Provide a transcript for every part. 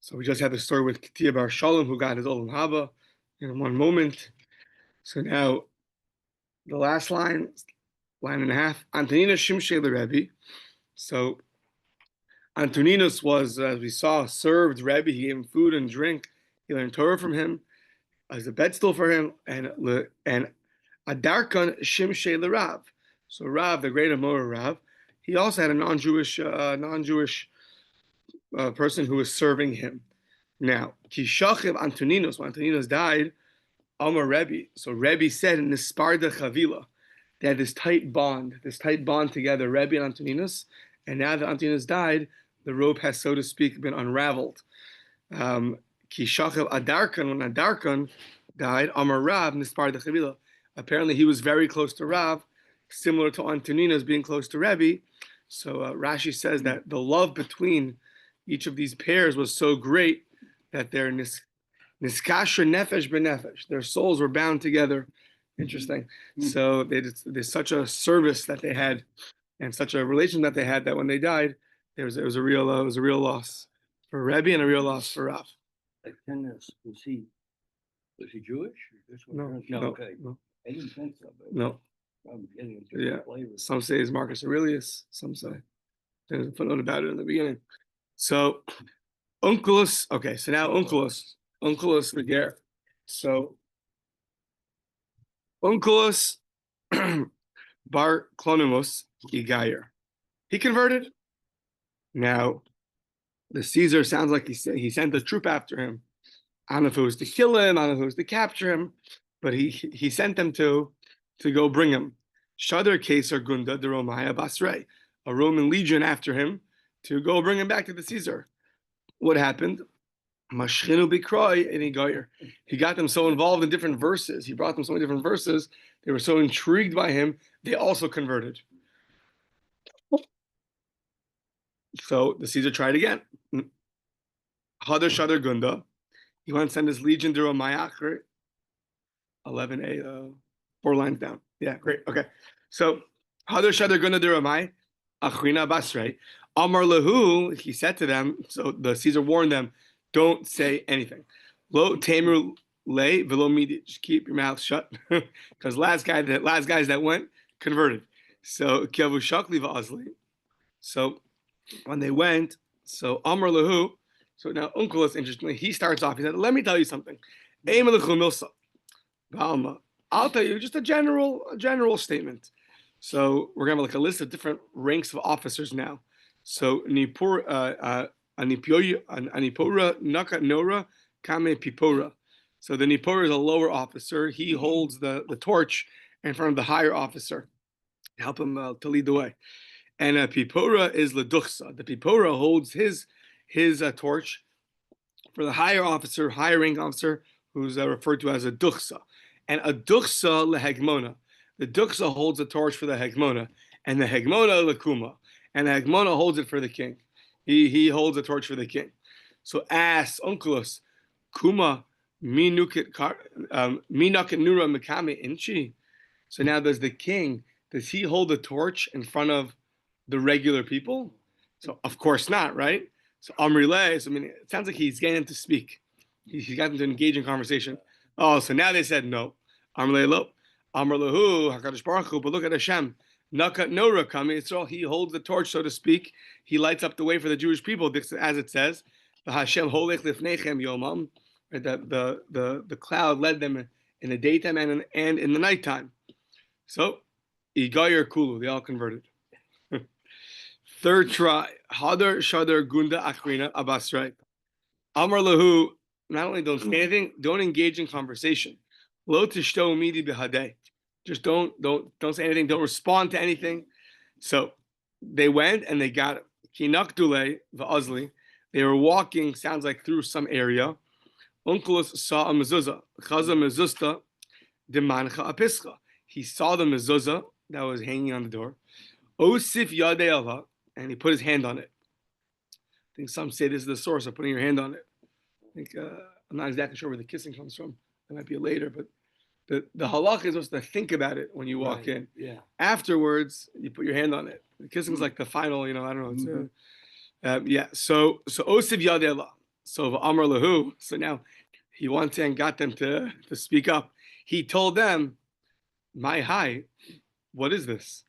So we just had the story with Ketia Bar Shalom, who got his Olam Haba in one moment. So now the last line and a half. Antoninus Shimshei the Rebbe. So Antoninus was, as we saw, served Rebbe. He gave him food and drink. He learned Torah from him as a bed stool for him. And Adarkan Shimshei the Rav. So Rav, the great Amora Rav, he also had a non-Jewish person who was serving him. Now, Kishachiv Antoninus, when Antoninus died, Amar Rebbe. So Rebbe said in the Sparda Chavila, they had this tight bond together, Rebbe and Antoninus. And now that Antoninus died, the rope has, so to speak, been unraveled. Kishachiv Adarkan, when Adarkan died, Amar Rav in the Sparda Chavila. Apparently, he was very close to Rav, similar to Antoninus being close to Rebbe. So Rashi says that the love between each of these pairs was so great that their niskasher nefesh benefesh, their souls were bound together. Interesting. So there's such a service that they had, and such a relation that they had, that when they died, it was a real loss for Rebbe and a real loss for Rav. Was he Jewish? No. Okay. No. I didn't think so. No. I'm getting Yeah. Some say it's Marcus Aurelius. Some say there's a footnote about it in the beginning. So Unculus. Okay. So now Unculus the Ger. So Unculus Bar Clonimus Igayer. He converted. Now the Caesar sounds like he sent a troop after him. I don't know if it was to kill him, I don't know if it was to capture him, but he sent them to go bring him. Shadar Kaisar Gunda de Romaya Basrei, a Roman legion after him to go bring him back to the Caesar. What happened? Mashchinu Bikroy and Igayer. He got them so involved in different verses. He brought them so many different verses. They were so intrigued by him. They also converted. So the Caesar tried again. Hadar Shadar Gunda. He went to send his legion to Romaya. 11a, 4 lines down. Yeah, great. Okay. So Hadar Shadar Gunda de Romaya. Achrina Basrei. Amar Lahu, he said to them, so the Caesar warned them, don't say anything. Lo Tamer lay velo midi. Just keep your mouth shut. Because last guys that went converted. So Kiavu Shakli Va'azli. So when they went, so Amar Lahu, so now Unculus, interestingly, he starts off, he said, let me tell you something. I'll tell you just a general statement. So we're gonna have like a list of different ranks of officers now. So Anipora Naka Nora Kame Pipora. So the Nipora is a lower officer. He holds the torch in front of the higher officer to help him to lead the way. And Pipora is Leduchsa. The Pipora holds his torch for the higher rank officer, who's referred to as a Duchsa. And a Duchsa lehegmona. The Duchsa holds the torch for the Hegmona, and the Hegmona lekuma, and the Hegmona holds it for the king. He holds the torch for the king. So ask Unculus, Kuma minuket nura mikame inchi. So now does he hold the torch in front of the regular people? So of course not, right? So Amrile, so it sounds like he's getting them to speak. He got them to engage in conversation. Oh, so now they said no. Amrile lo. Amar lahu Hakadosh Baruch Hu, but look at Hashem. Nakat Nora coming. He holds the torch, so to speak. He lights up the way for the Jewish people, as it says. The Hashem holech lifnechem yomam. The cloud led them in the daytime and in the nighttime. So Igayer Kulu, they all converted. Third try. Hadar Shadar Gunda Akrina Abasrai. Amar lahu, not only don't say anything, don't engage in conversation. Lo tishto midi bihadeh. Just don't say anything. Don't respond to anything. So they went and they got kinakdule va'azli. They were walking, sounds like through some area. Unculus saw a mezuzah. Chaza mezusta demancha apischa. He saw the mezuzah that was hanging on the door. Osif yadei alha, and he put his hand on it. I think some say this is the source of putting your hand on it. I think I'm not exactly sure where the kissing comes from. That might be later, but the halach is supposed to think about it when you walk in. Yeah. Afterwards, you put your hand on it. The kissing is like the final, I don't know. It's, yeah. So Osiv Yadeh Allah. So Amar Lahu. So now he once again got them to speak up. He told them, "My high, what is this?"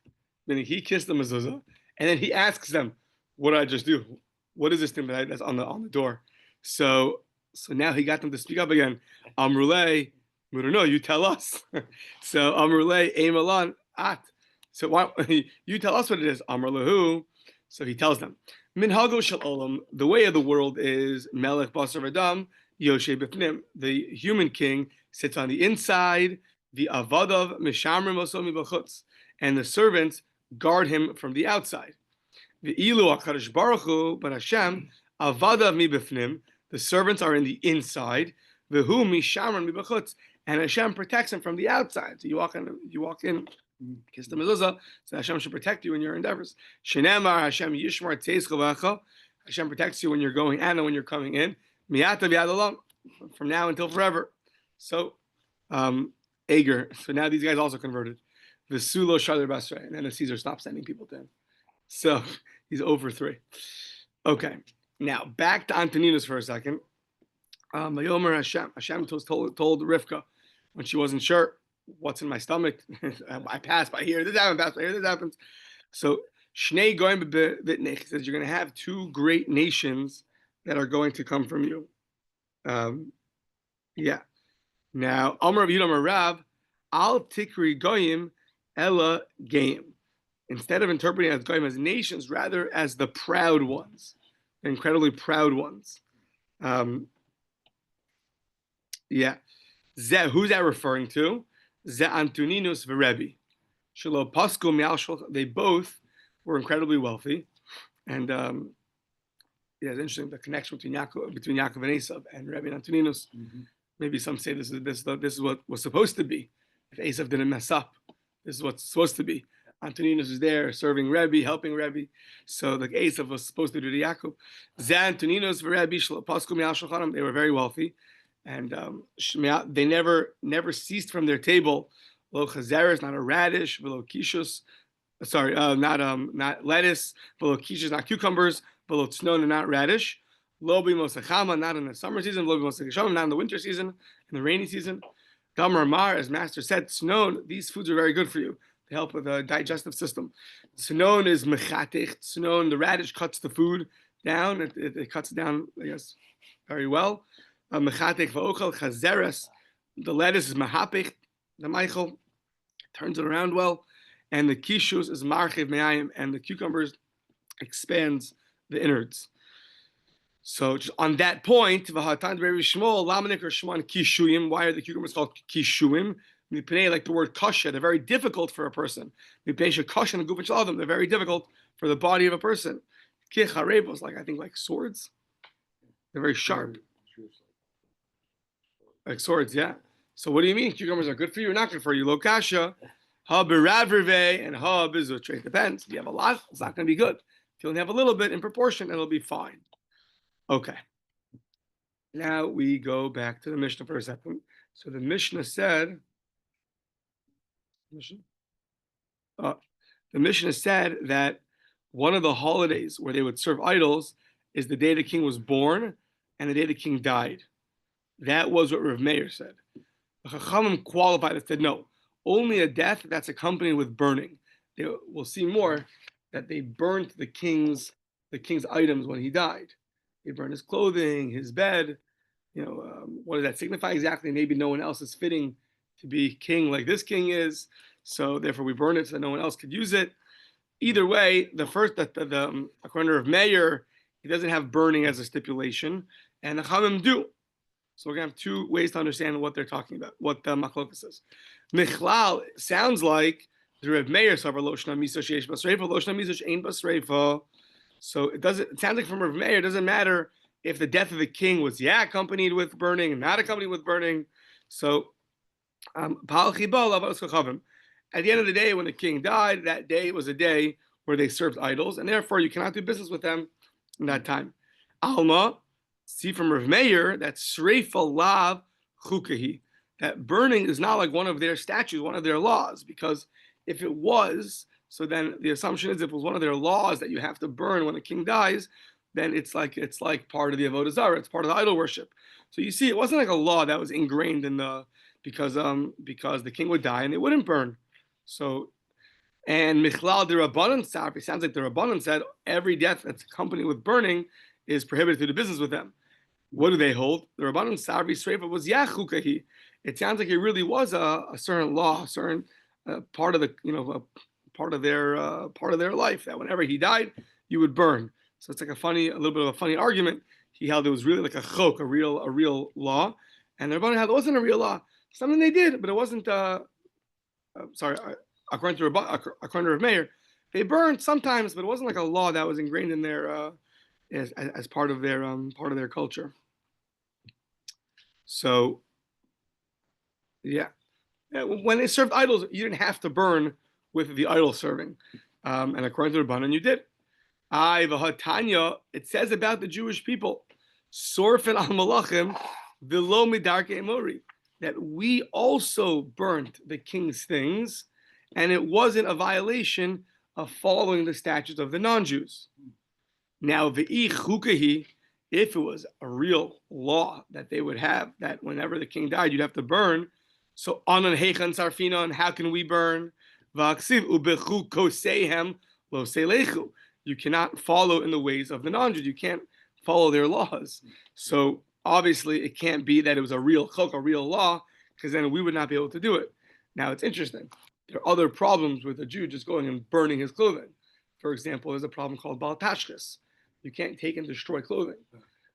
Meaning he kissed the mezuzah, and then he asks them, "What did I just do? What is this thing that's on the door?" So now he got them to speak up again. Amrulay, we don't know. You tell us. So Amrulay Emalan At. So why you tell us what it is? Amar Lahu. So he tells them, Minhago Shel Olam. The way of the world is Melech Basar Adam Yoshe Bifnim. The human king sits on the inside. The Avadav Mishamrim Osomi B'chutz, and the servants guard him from the outside. The Ilu HaKadosh Baruch Hu, but Hashem Avadav Mi Bifnim. The servants are in the inside. The Hu Mishamrim Mi B'chutz, and Hashem protects him from the outside. So you walk in, kiss the mezuzah, so Hashem should protect you in your endeavors. Shenemar Hashem Yishmar Tzeis Chavacha. Hashem protects you when you're going out and when you're coming in. Miyata V'yad Olam, from now until forever. So, Ager. So now these guys also converted. Vesulo Shalir Basra, and then the Caesar stopped sending people to him. So he's over 3. Okay, now back to Antoninus for a second. Mayomer Hashem told Rivka when she wasn't sure what's in my stomach. I passed by here. This happens. Pass by here. This happens. So Shnei Goyim B'Vitnech says you're going to have 2 great nations that are going to come from you. Yeah. Now Amar Rav Yudam Rav Al Tikri Goyim Ella Goyim. Instead of interpreting as Goyim as nations, rather as the proud ones, the incredibly proud ones. Yeah. Who's that referring to? Ze Antoninus v'Rebbe. Shelo Pasku Mi'al Shulchan. They both were incredibly wealthy, and yeah, it's interesting the connection between Yaakov and Esav and Rebbe and Antoninus. Mm-hmm. Maybe some say this is what was supposed to be. If Esav didn't mess up, this is what's supposed to be. Antoninus is there serving Rebbe, helping Rebbe. So like Esav was supposed to do to Yaakov. Ze Antoninus v'Rebbe Shelo Pasku Mi'al Shulchan. They were very wealthy. And they never ceased from their table. Lo chazeres, not a radish. Below kishus, sorry, not lettuce. Below kishus, not cucumbers. Below tznon, not radish. Lo b'mosachama, not in the summer season. Lo b'mosachama, not in the winter season. In the rainy season. Gamar Mar, as Master said, tznon. These foods are very good for you. They help with the digestive system. Tznon is mechatich. Tznon, the radish cuts the food down. It cuts it down, I guess, very well. Mechatek va'ochel chazeres. The lettuce is mahapich. The Michael turns it around well, and the kishus is marchiv me'ayim, and the cucumbers expands the innards. So just on that point, v'hatan Rabbi Shmuel lamanik or shman kishuyim. Why are the cucumbers called kishuyim? Like the word kasha, they're very difficult for a person. Kasha and gufin shel adam, they're very difficult for the body of a person. Kicharebos, like swords. They're very sharp. Like swords, yeah. So what do you mean? Cucumbers are good for you or not good for you? Lo kasha, ha b'ravrive, and ha b'zutre. It depends. If you have a lot, it's not going to be good. If you only have a little bit in proportion, it'll be fine. Okay. Now we go back to the Mishnah for a second. So the Mishnah said, the Mishnah said that one of the holidays where they would serve idols is the day the king was born and the day the king died. That was what Rav Meir said. The Chachamim qualified and said, no, only a death that's accompanied with burning. We'll see more that they burnt the king's items when he died. They burned his clothing, his bed. What does that signify exactly? Maybe no one else is fitting to be king like this king is, so therefore we burn it so that no one else could use it. Either way, according to Rav Meir, he doesn't have burning as a stipulation, and the Chachamim do. So we're going to have 2 ways to understand what they're talking about, what the machlokas is. Michlal sounds like the Reb Meir savar lo shna misa sheish basreifa, lo shna misa she'ein basreifa. So it sounds like from Reb Meir, it doesn't matter if the death of the king was accompanied with burning and not accompanied with burning. So at the end of the day, when the king died, that day was a day where they served idols, and therefore you cannot do business with them in that time. Alma. See from Rav Meir that sreifa lav chukahi, that burning is not like one of their statutes, one of their laws, because if it was, so then the assumption is if it was one of their laws that you have to burn when a king dies, then it's like part of the Avodah Zora. It's part of the idol worship. So you see, it wasn't like a law that was ingrained in the because the king would die and they wouldn't burn. So and Michlal the Rabbanan Sarfi sounds like the Rabbanan said every death that's accompanied with burning is prohibited to do business with them. What do they hold? The Rabbanan Sarfi Sreifa was Yachukahi. It sounds like it really was a certain law, a certain part of the part of their life that whenever he died, you would burn. So it's like a little bit of a funny argument. He held it was really like a chok, a real law, and the Rabbanan held it wasn't a real law. Something they did, but it wasn't. According to Rav Meir, they burned sometimes, but it wasn't like a law that was ingrained in their as part of their culture. So, yeah, when they served idols, you didn't have to burn with the idol serving, and according to Rabbanan, you did. Tanya, it says about the Jewish people, Sorfen al Malachim, v'lo midarke emori, that we also burnt the king's things, and it wasn't a violation of following the statutes of the non-Jews. Now, v'ich chukahi, if it was a real law that they would have, that whenever the king died, you'd have to burn. So, anan heichan sarfinon, how can we burn? V'aksiv ubechu kosehem lo selechu. You cannot follow in the ways of the non-Jews. You can't follow their laws. So obviously it can't be that it was a real chok, a real law, because then we would not be able to do it. Now it's interesting. There are other problems with a Jew just going and burning his clothing. For example, there's a problem called bal tashchis. You can't take and destroy clothing.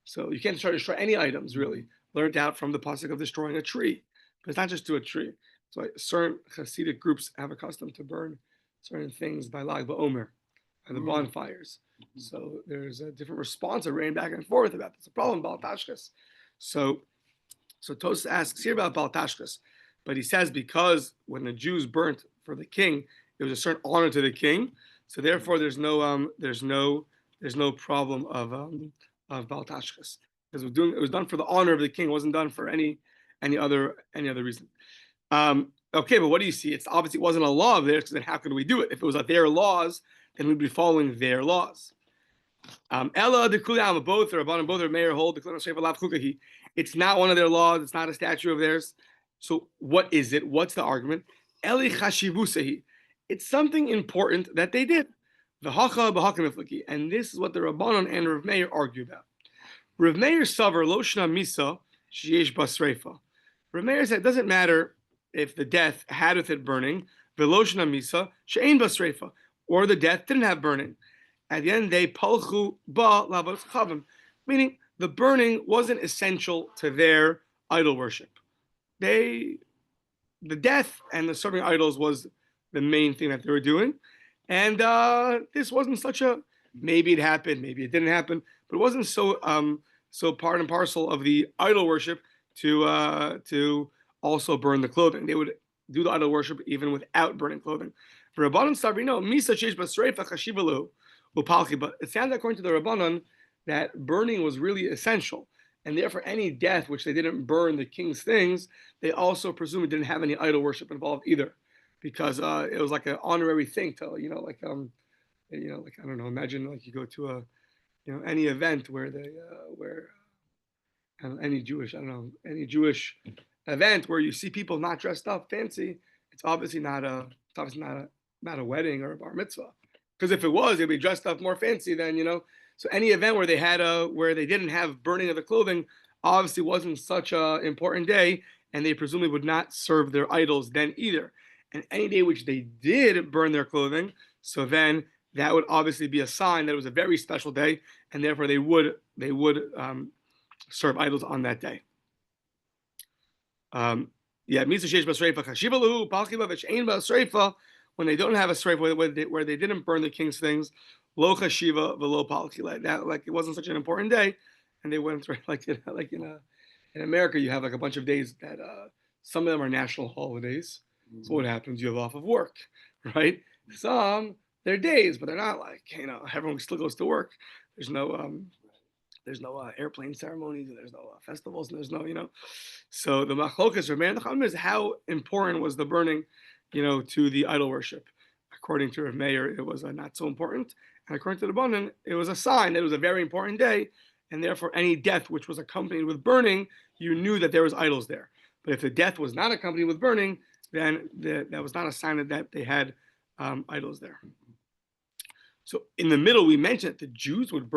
So you can't destroy any items, really. Learned out from the pasuk of destroying a tree. But it's not just to a tree. So certain Hasidic groups have a custom to burn certain things by Lag BaOmer, and the bonfires. So there's a different response that ran back and forth about this. A problem about Tashkas. So Tosfos asks here about Bal Tashkas, but he says because when the Jews burnt for the king, it was a certain honor to the king. So therefore, there's no problem of Bal Tashkas, because it was done for the honor of the king. It wasn't done for any other reason. Okay, but what do you see? It's obviously it wasn't a law of theirs, because then how could we do it? If it was their laws, then we'd be following their laws. Ella the Kulam, both the Rabban and both are Meir hold the Kulam Sheva Lav Chukahi. It's not one of their laws. It's not a statute of theirs. So what is it? What's the argument? Eli Chashivusahi. It's something important that they did. The Hacha b'Hakamiflaki, and this is what the Rabbanon and Rav Meir argue about. Rav Meir savar lo shna misa sheyesh basreifa. Rav Meir said it doesn't matter if the death had with it burning, v'lo shna misa she'ein basreifa, or the death didn't have burning. At the end, they palchu ba lavos chavim, meaning the burning wasn't essential to their idol worship. The death and the serving idols was the main thing that they were doing, and this wasn't such a maybe it happened, maybe it didn't happen, but it wasn't so part and parcel of the idol worship to also burn the clothing. They would do the idol worship even without burning clothing. For Rabbanan Sabrino, Misa Sheish Basreifa Chashivalu Upalchi, but it sounds according to the Rabbanan that burning was really essential, and therefore any death which they didn't burn the king's things, they also presume it didn't have any idol worship involved either, because it was like an honorary thing to like I don't know, imagine like you go to any event where they any Jewish event where you see people not dressed up fancy. It's obviously not a wedding or a bar mitzvah, because if it was, they'd be dressed up more fancy than So any event where they didn't have burning of the clothing obviously wasn't such a important day, and they presumably would not serve their idols then either. And any day which they did burn their clothing, so then that would obviously be a sign that it was a very special day, and therefore they would serve idols on that day. When they don't have a sreifa where they didn't burn the king's things, lo chashiva v'lo palchila. That like it wasn't such an important day, and they went through in America you have like a bunch of days that some of them are national holidays. Mm-hmm. So what happens? You have off of work, right? Some they're days, but they're not like everyone still goes to work. There's no airplane ceremonies, and there's no festivals, and there's no So the machlokas or man is how important was the burning, to the idol worship. According to Rav Meir, it was not so important, And according to the Rabbanan, it was a sign that it was a very important day, and therefore any death which was accompanied with burning, you knew that there was idols there. But if the death was not accompanied with burning, then that was not a sign that they had idols there. So in the middle, we mentioned that the Jews would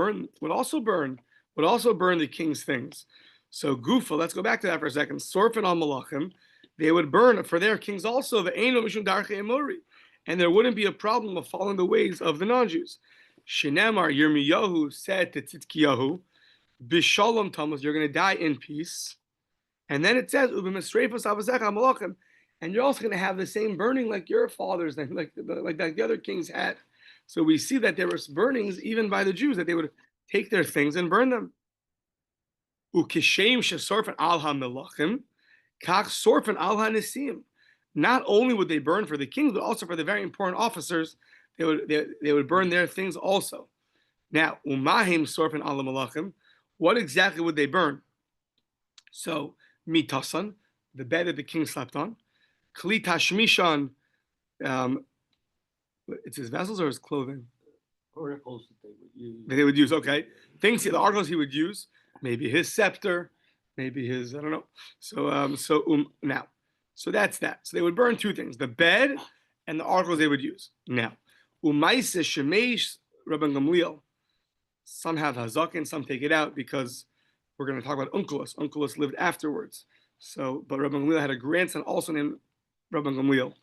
also burn the king's things. So Gufa, let's go back to that for a second. Sorfin al Malachim, they would burn for their kings also the Eino Mishum Darchei Emori, and there wouldn't be a problem of following the ways of the non-Jews. Shinemar Yirmiyahu said to Tzidkiyahu, Bishalom Thomas, you're going to die in peace. And then it says, and you're also going to have the same burning like your fathers, like the other kings had. So we see that there was burnings even by the Jews, that they would take their things and burn them. Not only would they burn for the kings, but also for the very important officers, they would burn their things also. Now, umahim sorfin ala malachim, what exactly would they burn? So, mitasan, the bed that the king slept on, kli tashmishan, it's his vessels or his clothing? Articles that they would use. That they would use, okay. Things, the articles he would use, maybe his scepter, maybe his, I don't know. Now, so that's that. So they would burn two things, the bed and the articles they would use. Now, umaisa shemesh Rabban Gamliel, some have hazakin, some take it out because we're going to talk about Unkelus. Unkelus lived afterwards. So, but Rabban Gamliel had a grandson also named Rabban Gamliel.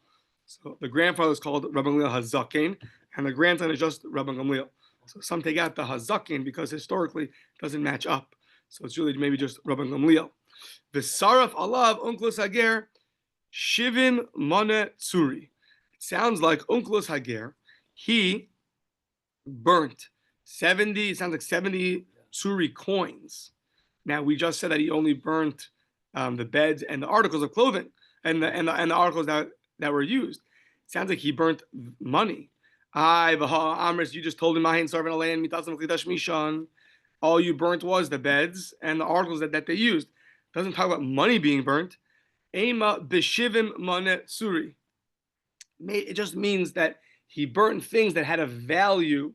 So the grandfather is called Rabban Gamliel Hazakin, and the grandson is just Rabban Gamliel. So some take out the Hazakin because historically it doesn't match up. So it's really maybe just Rabban Gamliel. V'saraf alav Unkelus Hager Shivim Mone Tsuri. It sounds like Unkelus Hager, he burnt 70, it sounds like 70 Tsuri coins. Now we just said that he only burnt the beds and the articles of clothing and the articles that were used. It sounds like he burnt money. Amris, you just told him all you burnt was the beds and the articles that they used. It doesn't talk about money being burnt. Ema b'shivim mane suri. It just means that he burnt things that had a value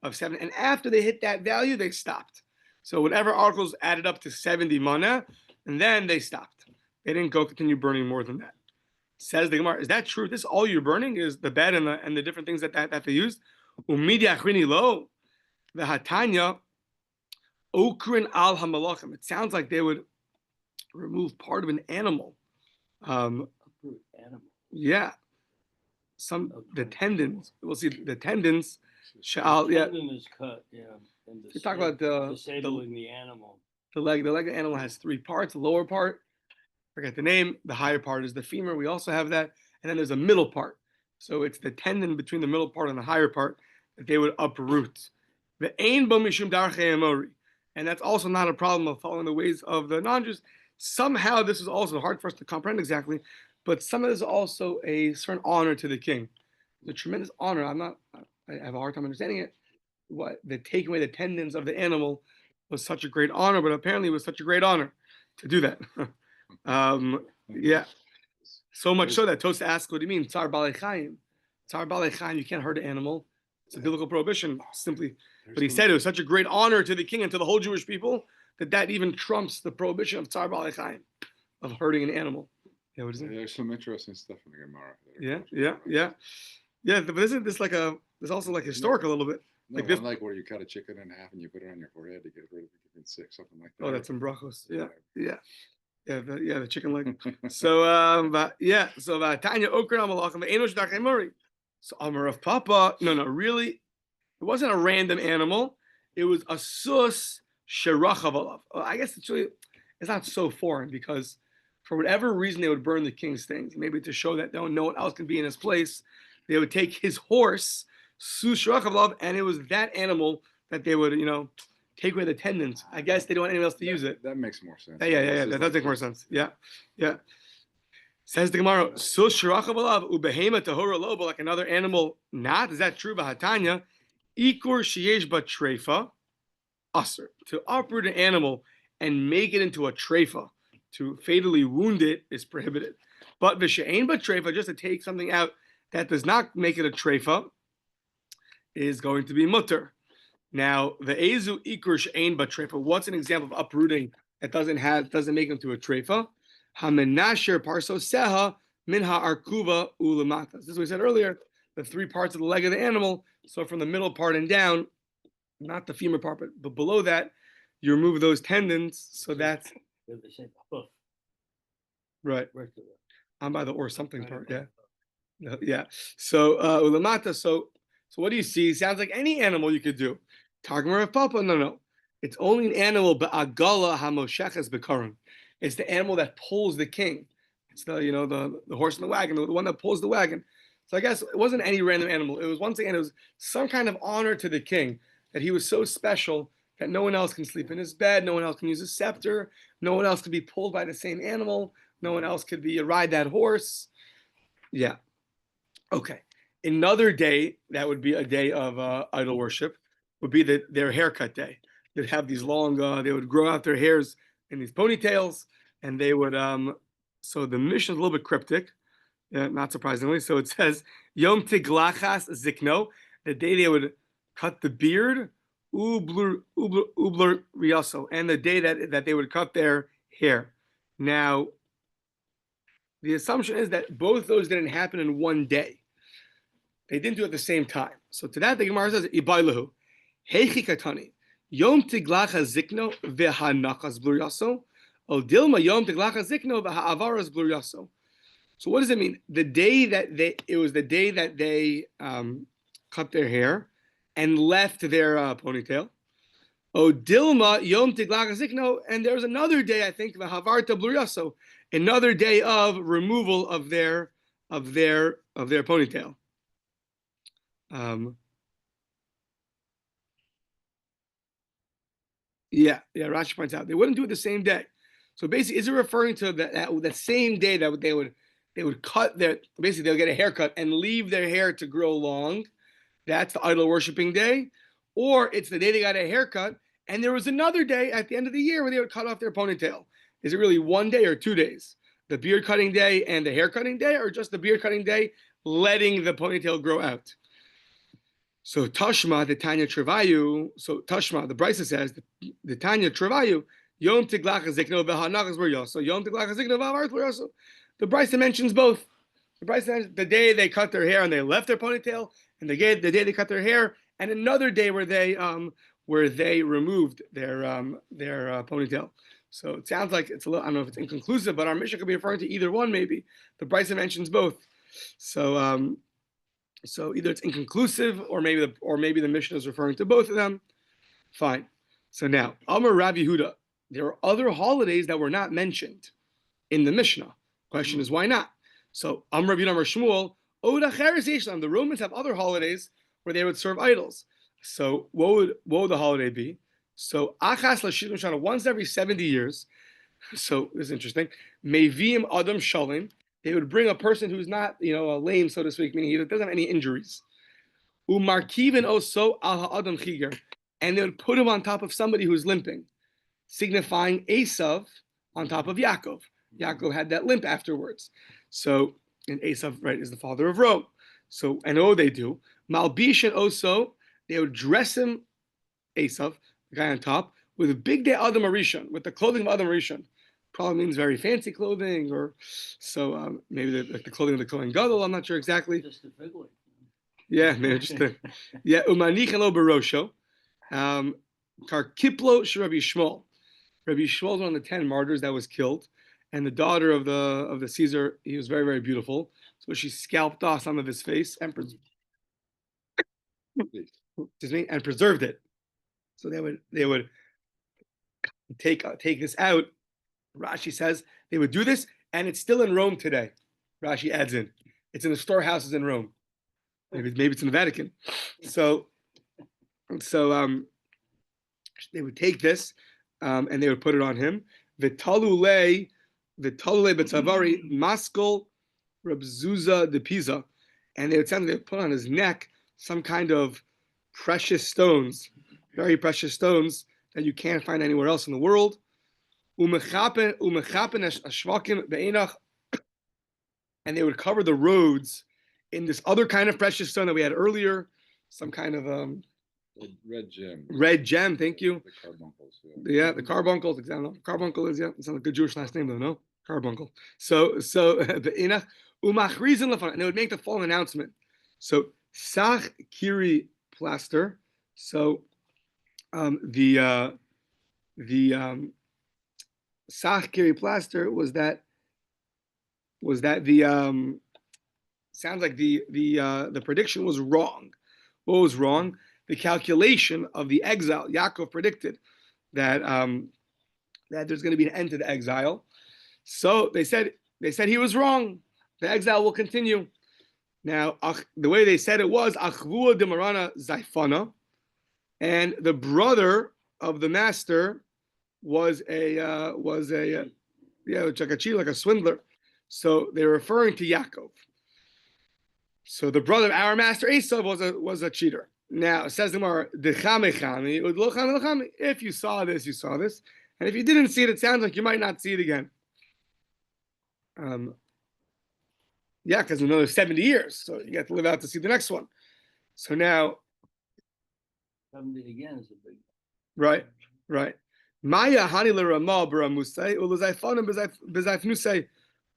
of 7, and after they hit that value, they stopped. So whatever articles added up to 70 mana, and then they stopped. They didn't continue burning more than that. Says the Gemara, is that true? This all you're burning is the bed and the different things that they used? Umidi achrini lo, the hatanya, okrin al hamalachim. It sounds like they would remove part of an animal. Animal. Yeah. The tendons. We'll see the tendons. Tendon is cut, yeah. You talk about disabling the animal. The leg of the animal has 3 parts. The lower part, forget the name. The higher part is the femur. We also have that. And then there's a middle part. So it's the tendon between the middle part and the higher part that they would uproot. The ein bo mishum darchei emori. And that's also not a problem of following the ways of the non-Jews. Somehow this is also hard for us to comprehend exactly, but some of this is also a certain honor to the king. It's a tremendous honor. I have a hard time understanding it. What the taking away the tendons of the animal was such a great honor, but apparently it was such a great honor to do that. Yeah. So much so that Tosa asked, what do you mean? Tsar Balei Chaim. Tsar Balei Chaim, you can't hurt an animal. It's a biblical prohibition, simply. But he said it was such a great honor to the king and to the whole Jewish people that even trumps the prohibition of Tsar Balei Chaim, of hurting an animal. Yeah, what is it? There's some interesting stuff in the Gemara. Yeah. But isn't this there's also like historic a little bit. No, like this, unlike where you cut a chicken in half and you put it on your forehead to get rid of it getting sick, something like that. Oh, that's in brachos. The chicken leg. So Tanya Okra Amalachim Enosh Darchei Emori. So Amar of Papa, no, really, it wasn't a random animal. It was a sus sherachav alav. I guess it's not so foreign because for whatever reason they would burn the king's things, maybe to show that no one else can be in his place. They would take his horse, sus sherachav alav, and it was that animal that they would, take away the tendons. I guess they don't want anyone else to use it. That makes more sense. Yeah. That does make more sense. Yeah. Says the Gemara, sus sherachav alav ubehema tahora lo, but like another animal, not. Is that true? Bahatanya, ikur sheyesh batrefa, aser. To uproot an animal and make it into a trefa, to fatally wound it, is prohibited. But v'she'ein batrefa, just to take something out that does not make it a trefa, is going to be mutter. Now, the ezu ikur she'ein ba treifa. What's an example of uprooting that doesn't make them to a treifa? Hamenasher parso seha minha arkuva ulamata. This is what we said earlier. The three parts of the leg of the animal. So from the middle part and down, not the femur part, but below that, you remove those tendons. So that's They say hoof. right. Right to the- I'm by the or something right part. above Yeah. the hoof. Yeah. So ulamata. So what do you see? Sounds like any animal you could do. Targum papa. No. It's only an animal ba'agala hamosheches bekarim. It's the animal that pulls the king. It's the horse in the wagon, the one that pulls the wagon. So I guess it wasn't any random animal. It was once again, it was some kind of honor to the king that he was so special that no one else can sleep in his bed, no one else can use a scepter, no one else could be pulled by the same animal, no one else could ride that horse. Yeah. Okay. Another day that would be a day of idol worship would be their haircut day. They'd have these long, they would grow out their hairs in these ponytails, and they would. So the mission is a little bit cryptic, not surprisingly. So it says Yom Tiglachas Zikno, the day they would cut the beard, Ubler Riaso, and the day that they would cut their hair. Now, the assumption is that both those didn't happen in one day. They didn't do it at the same time. So to that, the Gemara says, Ibailahu, Heichi Katani, Yom Tiglacha Zikno Vehanachas Bluryaso, O Dilma Yom Tiglacha Zikno Veha'avaras Bluryaso. So what does it mean? It was the day that they cut their hair and left their ponytail. O Dilma Yom Tiglacha Zikno, and there was another day, I think, Vehavarta Bluryaso, another day of removal of their ponytail. Rashi points out they wouldn't do it the same day. So basically, is it referring to that same day that they would cut basically they'll get a haircut and leave their hair to grow long? That's the idol worshiping day, or it's the day they got a haircut and there was another day at the end of the year where they would cut off their ponytail. Is it really one day or 2 days? The beard cutting day and the hair cutting day, or just the beard cutting day, letting the ponytail grow out? So Tashma, the Tanya Travayu, the Brisa says, the Tanya Travayu, Yom Tiglacha Zikno V'Hanachas B'Yaso, Yom Tiglacha Zikno V'Havaras B'Yaso. The Brisa mentions both. The Brisa says the day they cut their hair and they left their ponytail, and the day they cut their hair, and another day where they removed their ponytail. So it sounds like it's a little, I don't know if it's inconclusive, but our Mishnah could be referring to either one maybe. The Brisa mentions both. So either it's inconclusive, or maybe the Mishnah is referring to both of them. Fine. So now, Amar Rabbi Yehuda, there are other holidays that were not mentioned in the Mishnah. Question is, why not? So Amar Rabbi Yehuda Amar Shmuel, Oda Cheres Yeshlam. The Romans have other holidays where they would serve idols. So what would the holiday be? So Achas Lashidum Shana, once every 70 years. So this is interesting. Mevim Adam Shalim. They would bring a person who's not, lame, so to speak, meaning he doesn't have any injuries. Umarkiven oso al ha'adam chiger, and they would put him on top of somebody who's limping, signifying Esav on top of Yaakov. Yaakov had that limp afterwards. So, and Esav, right, is the father of Rome. So, and they do. Malbish and oso, they would dress him, Esav, the guy on top, with a big day Adam Arishon, with the clothing of Adam Arishon. Probably means very fancy clothing, or so maybe the clothing of the Kohen Gadol. I'm not sure exactly. Just the figure. Yeah, maybe just Umanichelo barosho, Karkiplo Rabbi Shmuel. Rabbi Shmuel was one of the 10 martyrs that was killed, and the daughter of the Caesar. He was very, very beautiful, so she scalped off some of his face and preserved it. So they would take this out. Rashi says they would do this, and it's still in Rome today. Rashi adds in, it's in the storehouses in Rome. Maybe it's in the Vatican. So they would take this, and they would put it on him. Vitalule betzavari maskol rabzuza de Pisa, and they would put on his neck some kind of precious stones, very precious stones that you can't find anywhere else in the world. And they would cover the roads in this other kind of precious stone that we had earlier. some kind of Red gem. red gem. Thank you. The carbuncles. Yeah, the carbuncles. Exactly. Carbuncle is It's not a good Jewish last name though. No, carbuncle. So the inach umachrizin lefan, and it would make the following announcement. So sach kiri plaster. So the sach kiri plaster was that the sounds like the prediction was wrong. What was wrong? The calculation of the exile. Yaakov predicted that that there's going to be an end to the exile. So they said he was wrong. The exile will continue. Now the way they said it was achvua demarana zaifana, and the brother of the master was a like a swindler. So they're referring to Yaakov. So the brother of our master Esav was a cheater. Now it says the Gemara, if you saw this, you saw this, and if you didn't see it, it sounds like you might not see it again. Because another 70 years, so you have to live out to see the next one. So now, 70 again is a big. right. Maya hani l'ramah b'ramusay ulazayfanim b'zayfnusay.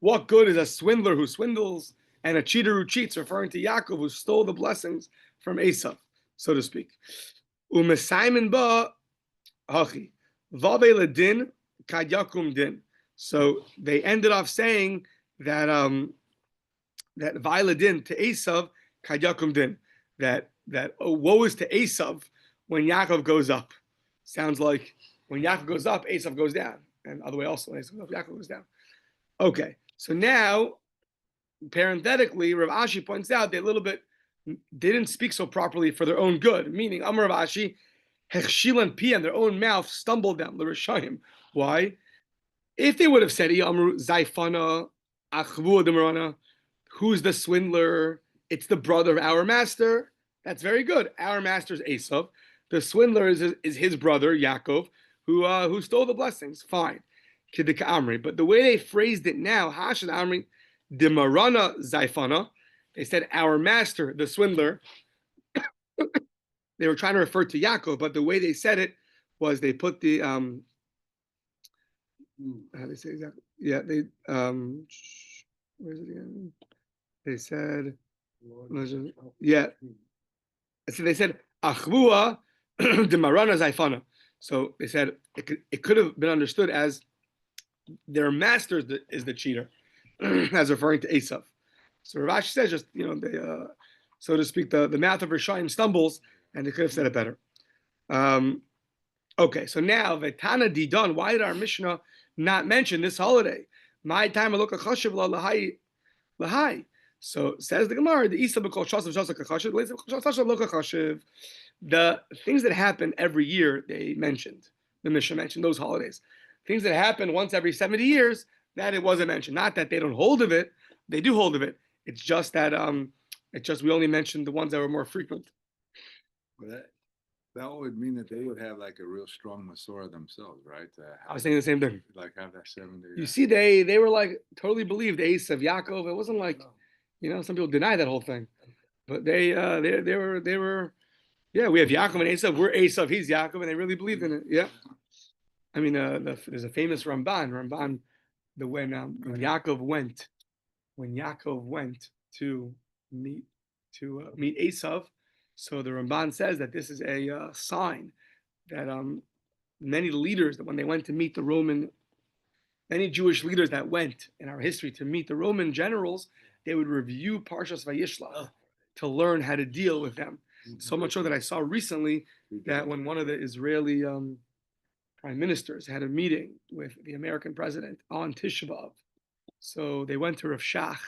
What good is a swindler who swindles and a cheater who cheats, referring to Yaakov who stole the blessings from Esav, so to speak. Umesaymin ba hachi vabe ledin kad yakum din. So they ended off saying that that vailadin to Esav kad yakum din, that woe is to Esav when Yaakov goes up. Sounds like when Yaakov goes up, Esav goes down, and other way also when Esav goes up, Yaakov goes down. Okay, so now parenthetically, Rav Ashi points out they didn't speak so properly for their own good. Meaning, Amar Rav Ashi, Hechshilan Piyam, their own mouth stumbled them. L'Rishayim. Why? If they would have said, Amru Zaifana, Achvu Demarana, who's the swindler? It's the brother of our master. That's very good. Our master is Esav. The swindler is his brother Yaakov, who stole the blessings. Fine. Kidika Amri. But the way they phrased it now, Hashad Amri. Demarana Zaifana, they said our master, the swindler. They were trying to refer to Yaakov, but the way they said it was they put the how do they say exactly? Yeah, they where's it again? They said So they said Achvua Demarana Zaifana. So they said it could have been understood as their master is the cheater. As referring to Esav. So Rav Ashi says just, they, so to speak, the mouth of Rishayim stumbles, and they could have said it better. Okay, so now, Vetana Didon, why did our Mishnah not mention this holiday? My time look a chashiv lahai. So says the Gemara, the Isa b'kol shasav shasav kachashiv, shasav lo kachashiv. The things that happen every year, they mentioned. The Mishnah mentioned those holidays. Things that happen once every 70 years, that it wasn't mentioned. Not that they don't hold of it; they do hold of it. It's just that we only mentioned the ones that were more frequent. But that would mean that they would have like a real strong Masorah themselves, right? I was saying the same thing. Like have that 70. You see, they were like totally believed the Ace of Yaakov. It wasn't like, some people deny that whole thing, but they were. Yeah, we have Yaakov and Esav. We're Esav. He's Yaakov, and they really believed in it. Yeah, I mean, there's a famous Ramban. When Yaakov went to meet Esav, so the Ramban says that this is a sign that many leaders, that when they went to meet many Jewish leaders that went in our history to meet the Roman generals, they would review Parshas Vayishlach to learn how to deal with them. So much so that I saw recently that when one of the Israeli prime ministers had a meeting with the American president on Tisha B'Av, so they went to Rav Shach,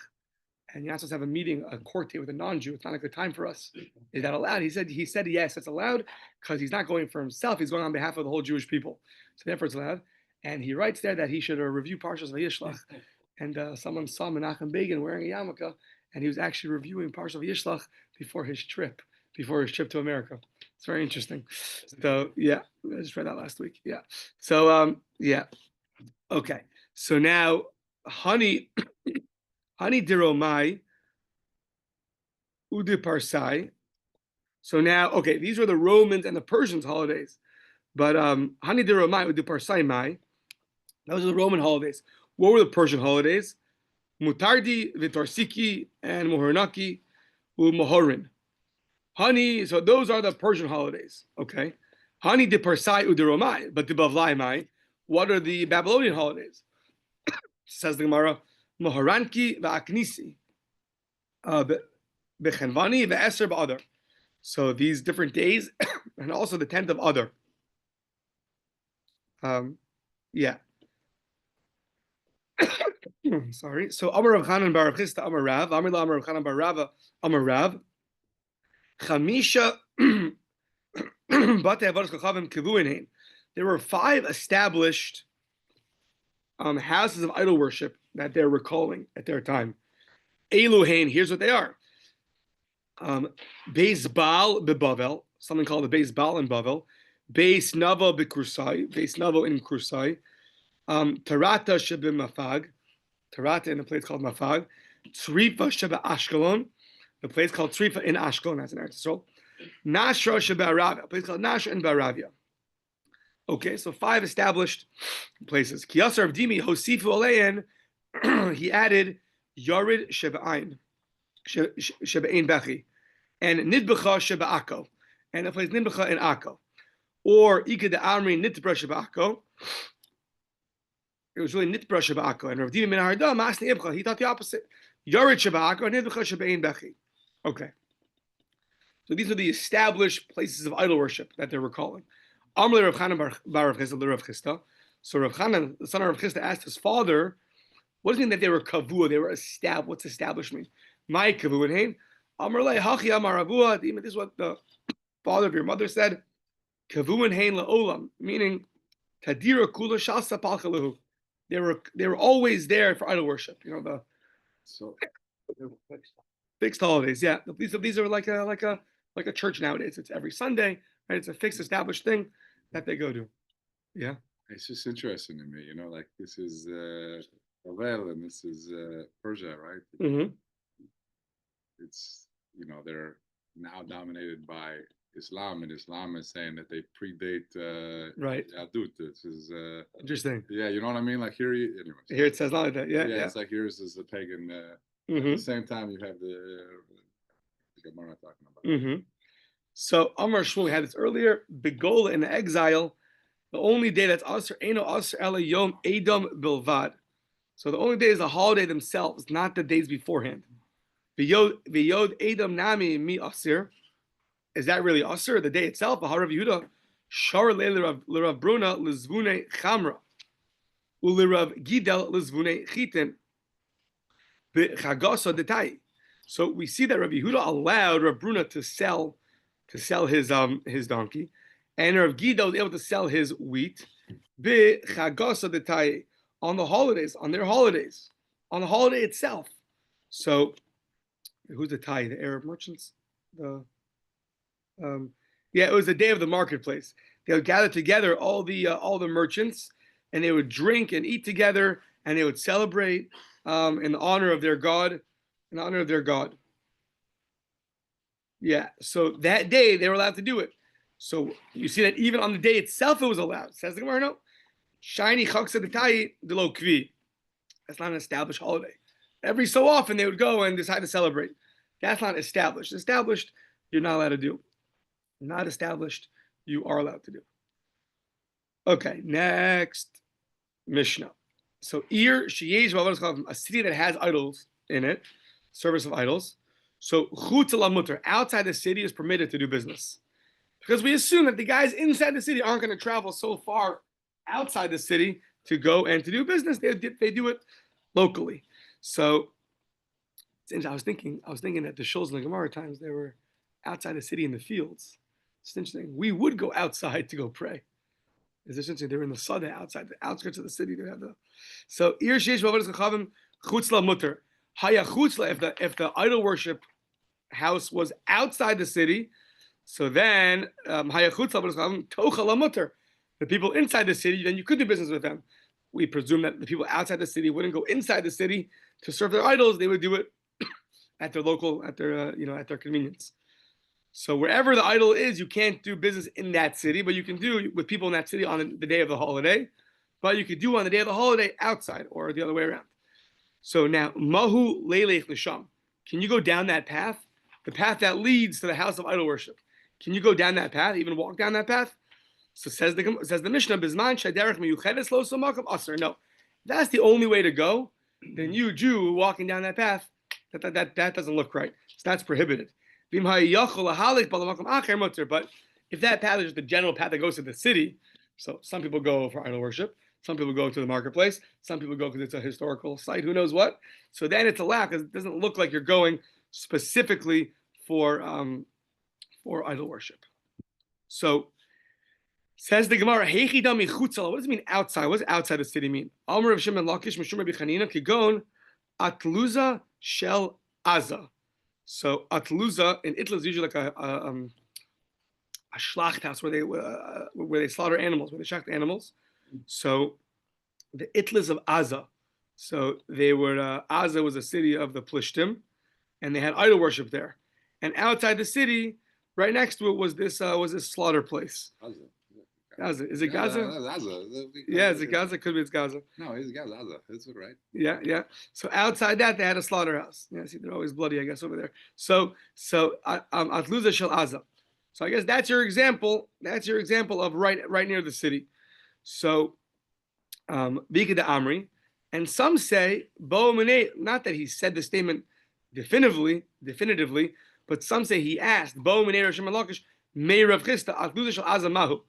and you're not supposed to have a meeting, a court date with a non-Jew. It's not a good time for us. Is that allowed? He said yes, it's allowed because he's not going for himself. He's going on behalf of the whole Jewish people. So therefore it's allowed. And he writes there that he should review Parshas Vayishlach. And someone saw Menachem Begin wearing a yarmulke, and he was actually reviewing Parshas Vayishlach before his trip to America. It's very interesting. So yeah, I just read that last week. Yeah. So okay. So now Hani Diromai Udi Parsai So now, okay, these were the Romans and the Persians' holidays. But Hani de Romai would do Parsai Mai. Those are the Roman holidays. What were the Persian holidays? Mutardi, Vitarsiki, and Mohornaki, Umohorin. Hani, so those are the Persian holidays. Okay. Hani de Parsai Uderomai, but the Bavlai Mai. What are the Babylonian holidays? Says the Gemara, Mohoranki Va'aknisi, Bechenvani Ve'eser Ba'adar. So these different days, and also the 10th of Adar. Yeah. Sorry. So Amar Rav Chanan bar Rav Chisda Amar Rav, Amar La Amar Rav Chanan bar Rava Amar Rav, Chamisha Bate Avodas Kochavim Kivuin. There were 5 established houses of idol worship that they're recalling at their time. Eluhain, here's what they are. Beis Baal beBavel, something called the Beis Baal in Bavel. Beis Navo beKursai, Beis Navo in Kursai. Tarata shebimafag, Tarata in a place called Mafag. Tzrifa sheba Ashkelon, the place called Tzrifa in Ashkelon, that's in Eretz Yisrael. Nashra sheba Aravia, a place called Nashra in Baravia. Okay, so 5 established places. Kiyasar of Dimi Hosifu Alein, he added Yarid Sheba'ain, Sheba'ain Bechi, and Nidbecha Sheba'ako, and a place Nidbecha in Akko. Or Ika de Amri Nitbra Sheba'ako. It was really Nitbra Sheba'ako. And Rav Dimi Min Harda, Masni Ibcha, he thought the opposite. Yarid Sheba'ako, and Nidbecha Sheba'ain Bechi. Okay. So these are the established places of idol worship that they're recalling. Amr Rav Chanan bar Rav Chisda. So Rav Chanan, the son of Rav Chisda, asked his father, what does it mean that they were kavua? They were established. What's establishment? My kavua hein. Amr le hachi amar Ravua. This is what the father of your mother said. Kavua hein laolam, meaning tadira kula shasa palchalahu. They were always there for idol worship. You know the So fixed holidays. Yeah, these are like a church nowadays. It's every Sunday, right? It's a fixed established thing that they go to. Yeah. it's just interesting to me, like this is Kollel and this is Persia, right? Mm-hmm. It's they're now dominated by Islam, and Islam is saying that they predate Right. Yadut. This is Interesting. yeah, you know what I mean? Like anyways. Here it says not like that. Yeah. It's like yours is the pagan. At Mm-hmm. the same time, you have the Gemara talking about. Mm-hmm. So Amar Shmuel had this earlier. Begola in exile, the only day that's Asr Eino Asr Ela Yom Edom Bilvad. So the only day is the holiday themselves, not the days beforehand. V'yod Edom Nami Mi Asir. Is that really Asr? The day itself? Harav Yehuda Shar L'Rav Bruna L'Zvune Chamra U'L'Rav Gidel L'Zvune Chitin B'Chagasa Detai. So we see that Rabbi Yehuda allowed Rav Bruna to sell his donkey, and Rav Gida was able to sell his wheat b'chagasa detai on the holidays, on their holidays, on the holiday itself. So who's the Tai? The Arab merchants? It was the day of the marketplace. They would gather together all the merchants, and they would drink and eat together, and they would celebrate in honor of their God. In honor of their God. Yeah, so that day they were allowed to do it. So you see that even on the day itself it was allowed. Says the Gemara, no. Shiny chaksa detai de lo kvi. That's not an established holiday. Every so often they would go and decide to celebrate. That's not established. Established, you're not allowed to do. Not established, you are allowed to do. Okay, next Mishnah. So Ir sheyesh a city that has idols in it, service of idols. So chutz mutter, outside the city is permitted to do business, because we assume that the guys inside the city aren't going to travel so far outside the city to go and to do business. They do it locally. So I was thinking that the shuls in the Gemara times they were outside the city in the fields. It's interesting. We would go outside to go pray. It's interesting. They're in the sada outside the outskirts of the city. They have so ir sheish b'avodas kochavim chutz mutter. Haya chutzla, if the idol worship house was outside the city, so then haya chutzla tocha lamutter. The people inside the city, then you could do business with them. We presume that the people outside the city wouldn't go inside the city to serve their idols; they would do it at their local, at their convenience. So wherever the idol is, you can't do business in that city, but you can do with people in that city on the day of the holiday. But you could do on the day of the holiday outside, or the other way around. So now, mahu leilech nisham. Can you go down that path? The path that leads to the house of idol worship. Can you go down that path? Even walk down that path? So says the Mishnah, Bizman shaderech miyuchedes lo somakam aser. No, that's the only way to go. Then you, Jew, walking down that path, that doesn't look right. So that's prohibited. But if that path is just the general path that goes to the city, so some people go for idol worship, some people go to the marketplace, some people go because it's a historical site, who knows what. So then it's allowed because it doesn't look like you're going specifically for idol worship. So says the Gemara, Heichi dami chutzala. What does it mean outside? What does outside the city mean? Amar Rav Shimon Lakish Mishum Rabbi Chanina Kigon Atluza Shel Aza. So Atluza in Italy is usually like a schlachthouse where they slaughter animals, where they shacht animals. So the Itlas of Aza. So they were Aza was a city of the Plishtim, and they had idol worship there. And outside the city, right next to it was this slaughter place. Gaza. Is it Gaza? Yeah, is it Gaza? Could be it's Gaza. No, it's Gaza. That's right. Yeah. So outside that, they had a slaughterhouse. Yeah, see, they're always bloody, I guess, over there. So Atluza Shel Aza. So I guess that's your example. That's your example of right near the city. So Bika de Amri, and some say Bo Minei. Not that he said the statement definitively, but some say he asked Bo Minei Rosh Malakish Mei Rav Chisda Atluza Shel Aza Mahu.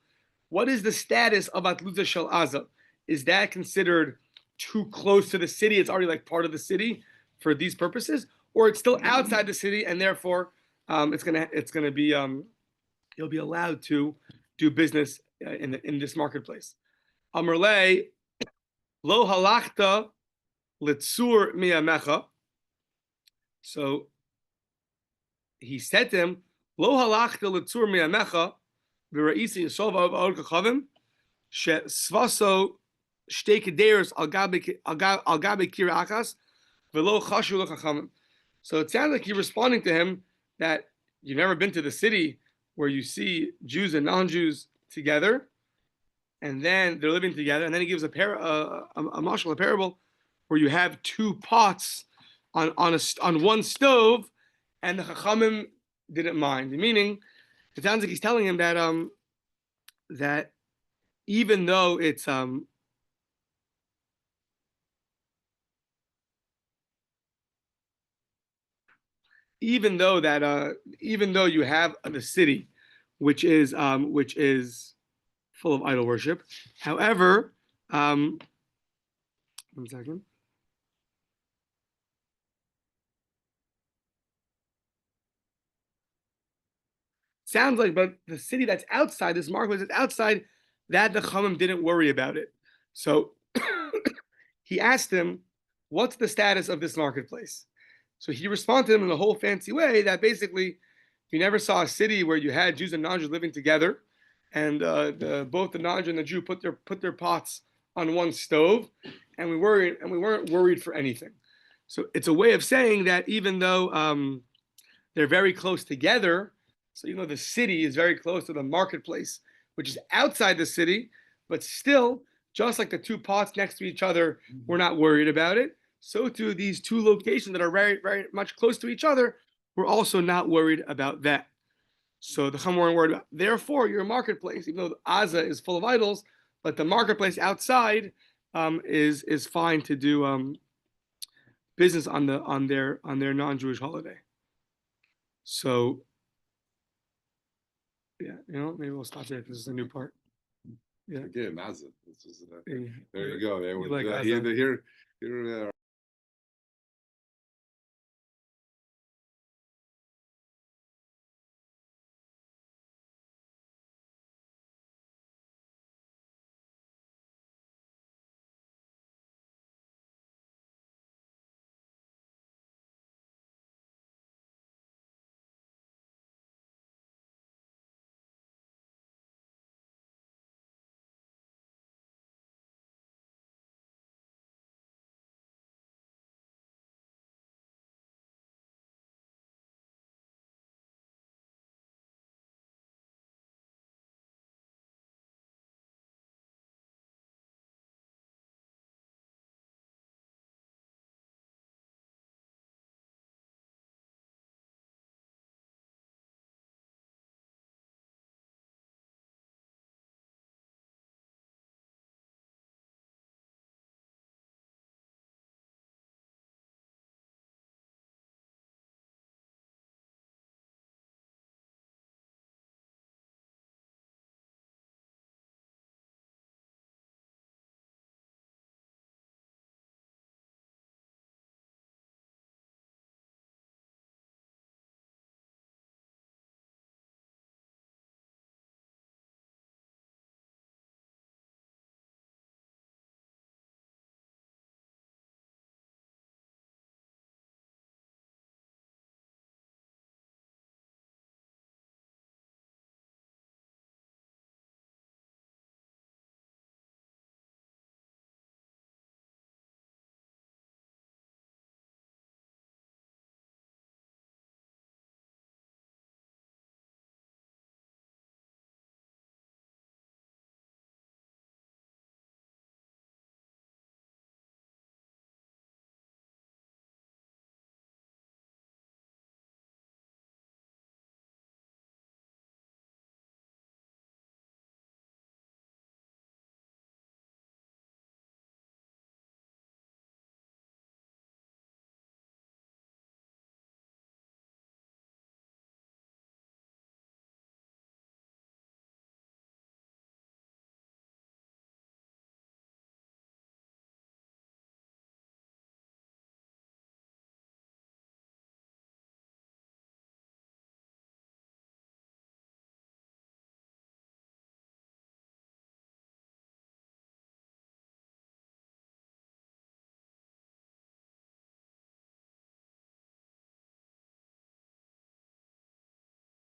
What is the status of Atluza Shel Aza? Is that considered too close to the city? It's already like part of the city for these purposes, or it's still outside the city, and therefore it's gonna be you'll be allowed to do business in this marketplace. Amarle lo halachta litzur miyamecha. So he said to him, lo halachta litzur miyamecha. V'ra'isi yisov av kachavim she'svaso shtei kederos al gabe kira achas v'lo chashu lo chachamim. So it sounds like you're responding to him that you've never been to the city where you see Jews and non-Jews together, and then they're living together, and then he gives a mashal, a parable, where you have two pots on one stove, and the chachamim didn't mind. Meaning, it sounds like he's telling him that that even though it's even though you have the city, which is full of idol worship, however, one second. Sounds like, but the city that's outside, this marketplace that's outside, that the Chachamim didn't worry about it. So he asked him, what's the status of this marketplace? So he responded to him in a whole fancy way that basically you never saw a city where you had Jews and non-Jews living together, and both the non-Jew and the Jew put their pots on one stove, and we weren't worried for anything. So it's a way of saying that even though they're very close together, so you know the city is very close to the marketplace, which is outside the city, but still, just like the two pots next to each other, we're not worried about it. So too, these two locations that are very, very much close to each other, we're also not worried about that. So the Chachamim weren't worried about. Therefore, your marketplace, even though the Aza is full of idols, but the marketplace outside is fine to do business on their non-Jewish holiday. So yeah, maybe we'll stop there because this is a new part. Yeah. Again, Aza. There Yeah. you go. You like Here